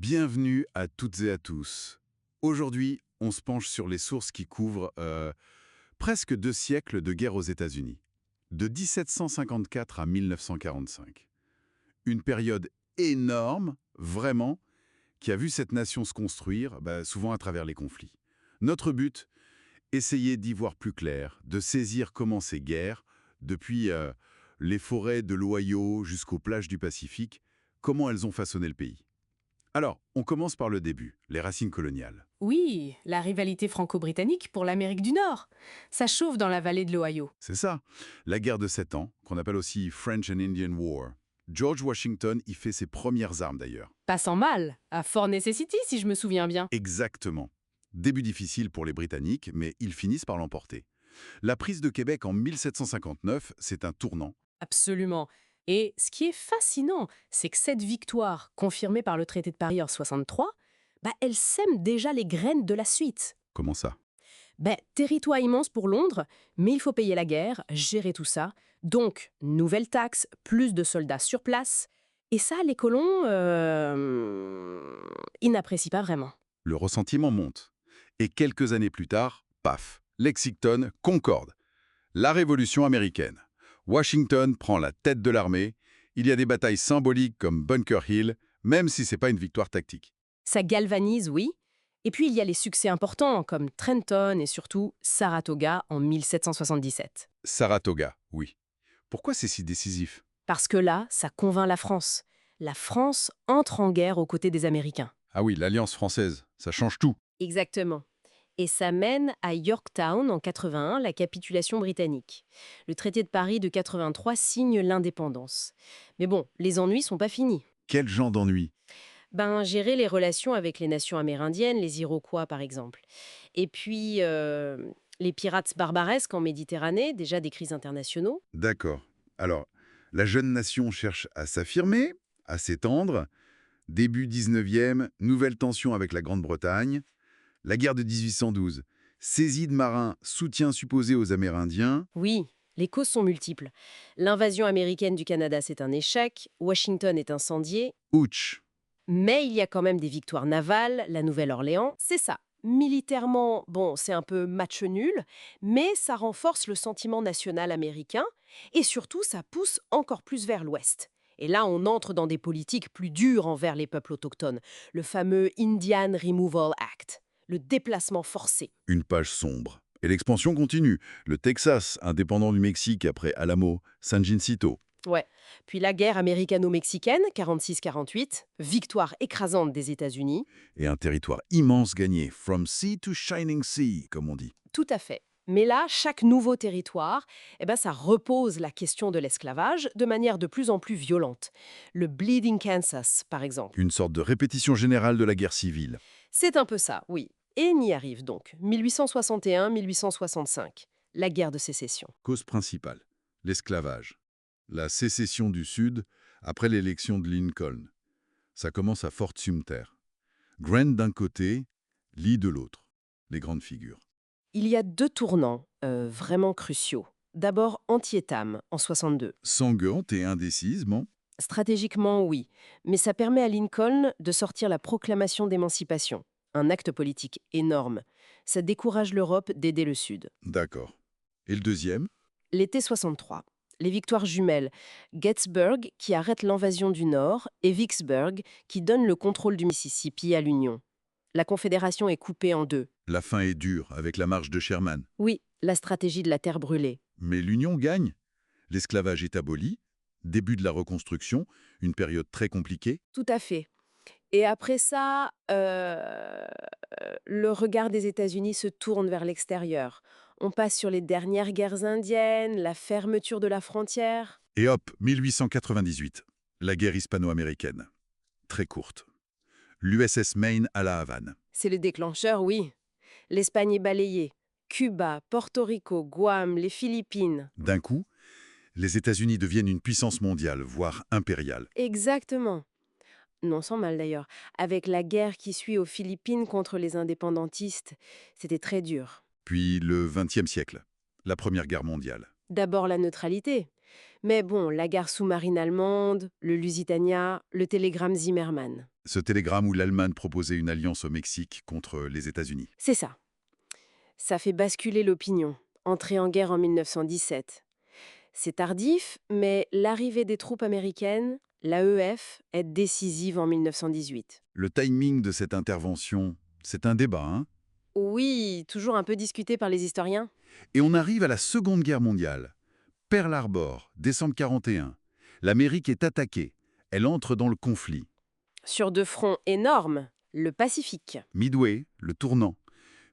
Bienvenue à toutes et à tous. Aujourd'hui, on se penche sur les sources qui couvrent presque 2 siècles de guerre aux États-Unis, de 1754 à 1945. Une période énorme, vraiment, qui a vu cette nation se construire, souvent à travers les conflits. Notre but, essayer d'y voir plus clair, de saisir comment ces guerres, depuis les forêts de l'Ohio jusqu'aux plages du Pacifique, comment elles ont façonné le pays. Alors, on commence par le début, les racines coloniales. Oui, la rivalité franco-britannique pour l'Amérique du Nord. Ça chauffe dans la vallée de l'Ohio. C'est ça, la guerre de 7 ans, qu'on appelle aussi French and Indian War. George Washington y fait ses premières armes d'ailleurs. Passant mal, à Fort Necessity si je me souviens bien. Exactement. Début difficile pour les Britanniques, mais ils finissent par l'emporter. La prise de Québec en 1759, c'est un tournant. Absolument. Et ce qui est fascinant, c'est que cette victoire, confirmée par le traité de Paris en 63, elle sème déjà les graines de la suite. Comment ça? Territoire immense pour Londres, mais il faut payer la guerre, gérer tout ça. Donc, nouvelles taxes, plus de soldats sur place. Et ça, les colons, ils n'apprécient pas vraiment. Le ressentiment monte. Et quelques années plus tard, paf, Lexington, Concorde. La Révolution américaine. Washington prend la tête de l'armée. Il y a des batailles symboliques comme Bunker Hill, même si c'est pas une victoire tactique. Ça galvanise, oui. Et puis, il y a les succès importants comme Trenton et surtout Saratoga en 1777. Saratoga, oui. Pourquoi c'est si décisif? Parce que là, ça convainc la France. La France entre en guerre aux côtés des Américains. Ah oui, l'Alliance française, ça change tout. Exactement. Et ça mène à Yorktown en 81, la capitulation britannique. Le traité de Paris de 83 signe l'indépendance. Mais bon, les ennuis sont pas finis. Quel genre d'ennui? Gérer les relations avec les nations amérindiennes, les Iroquois par exemple. Et puis, les pirates barbaresques en Méditerranée, déjà des crises internationaux. D'accord. Alors, la jeune nation cherche à s'affirmer, à s'étendre. Début 19e, nouvelle tension avec la Grande-Bretagne. La guerre de 1812. Saisie de marins, soutien supposé aux Amérindiens. Oui, les causes sont multiples. L'invasion américaine du Canada, c'est un échec. Washington est incendié. Ouch. Mais il y a quand même des victoires navales, la Nouvelle-Orléans, c'est ça. Militairement, bon, c'est un peu match nul, mais ça renforce le sentiment national américain et surtout, ça pousse encore plus vers l'Ouest. Et là, on entre dans des politiques plus dures envers les peuples autochtones, le fameux Indian Removal Act, le déplacement forcé. Une page sombre. Et l'expansion continue. Le Texas, indépendant du Mexique après Alamo, San Jacinto. Ouais. Puis la guerre américano-mexicaine, 46-48, victoire écrasante des États-Unis. Et un territoire immense gagné. From sea to shining sea, comme on dit. Tout à fait. Mais là, chaque nouveau territoire, ça repose la question de l'esclavage de manière de plus en plus violente. Le Bleeding Kansas, par exemple. Une sorte de répétition générale de la guerre civile. C'est un peu ça, oui. Et on y arrive donc. 1861-1865, la guerre de sécession. Cause principale, l'esclavage. La sécession du Sud après l'élection de Lincoln. Ça commence à Fort Sumter. Grant d'un côté, Lee de l'autre. Les grandes figures. Il y a deux tournants vraiment cruciaux. D'abord, Antietam, en 62. Sanguante et indécise, bon. Stratégiquement, oui. Mais ça permet à Lincoln de sortir la proclamation d'émancipation. Un acte politique énorme. Ça décourage l'Europe d'aider le Sud. D'accord. Et le deuxième? L'été 63. Les victoires jumelles. Gettysburg, qui arrête l'invasion du Nord, et Vicksburg, qui donne le contrôle du Mississippi à l'Union. La Confédération est coupée en deux. La fin est dure avec la marche de Sherman. Oui, la stratégie de la terre brûlée. Mais l'Union gagne. L'esclavage est aboli. Début de la reconstruction, une période très compliquée. Tout à fait. Et après ça, le regard des États-Unis se tourne vers l'extérieur. On passe sur les dernières guerres indiennes, la fermeture de la frontière. Et hop, 1898. La guerre hispano-américaine. Très courte. L'USS Maine à La Havane. C'est le déclencheur, oui. L'Espagne est balayée. Cuba, Porto Rico, Guam, les Philippines. D'un coup, les États-Unis deviennent une puissance mondiale, voire impériale. Exactement. Non sans mal d'ailleurs. Avec la guerre qui suit aux Philippines contre les indépendantistes, c'était très dur. Puis le XXe siècle, la Première Guerre mondiale. D'abord la neutralité. Mais bon, la gare sous-marine allemande, le Lusitania, le télégramme Zimmermann. Ce télégramme où l'Allemagne proposait une alliance au Mexique contre les États-Unis. C'est ça. Ça fait basculer l'opinion. Entrée en guerre en 1917. C'est tardif, mais l'arrivée des troupes américaines, l'AEF, est décisive en 1918. Le timing de cette intervention, c'est un débat, hein? Oui, toujours un peu discuté par les historiens. Et on arrive à la Seconde Guerre mondiale. Pearl Harbor, décembre 41. L'Amérique est attaquée. Elle entre dans le conflit. Sur deux fronts énormes, le Pacifique. Midway, le tournant.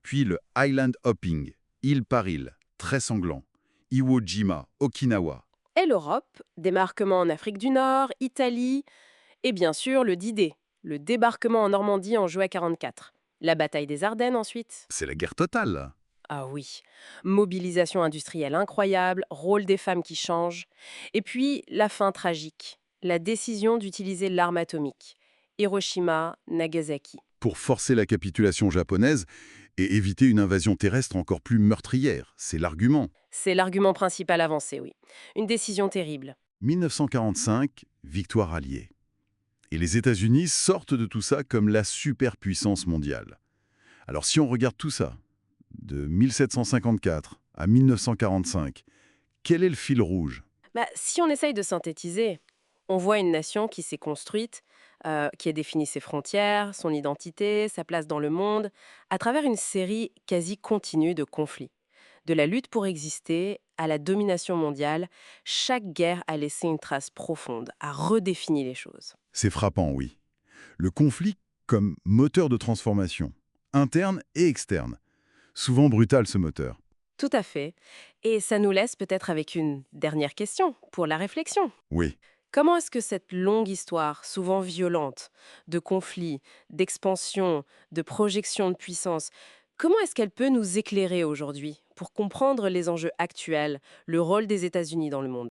Puis le Island Hopping, île par île, très sanglant. Iwo Jima, Okinawa. Et l'Europe, débarquement en Afrique du Nord, Italie, et bien sûr le D-Day, le débarquement en Normandie en juillet 44. La bataille des Ardennes ensuite. C'est la guerre totale, là. Ah oui, mobilisation industrielle incroyable, rôle des femmes qui change. Et puis la fin tragique, la décision d'utiliser l'arme atomique. Hiroshima, Nagasaki. Pour forcer la capitulation japonaise et éviter une invasion terrestre encore plus meurtrière. C'est l'argument. C'est l'argument principal avancé, oui. Une décision terrible. 1945, victoire alliée. Et les États-Unis sortent de tout ça comme la superpuissance mondiale. Alors si on regarde tout ça, de 1754 à 1945, quel est le fil rouge? Si on essaye de synthétiser, on voit une nation qui s'est construite, qui a défini ses frontières, son identité, sa place dans le monde, à travers une série quasi continue de conflits. De la lutte pour exister à la domination mondiale, chaque guerre a laissé une trace profonde, a redéfini les choses. C'est frappant, oui. Le conflit comme moteur de transformation, interne et externe. Souvent brutal, ce moteur. Tout à fait. Et ça nous laisse peut-être avec une dernière question pour la réflexion. Oui. Comment est-ce que cette longue histoire, souvent violente, de conflits, d'expansion, de projection de puissance, comment est-ce qu'elle peut nous éclairer aujourd'hui pour comprendre les enjeux actuels, le rôle des États-Unis dans le monde?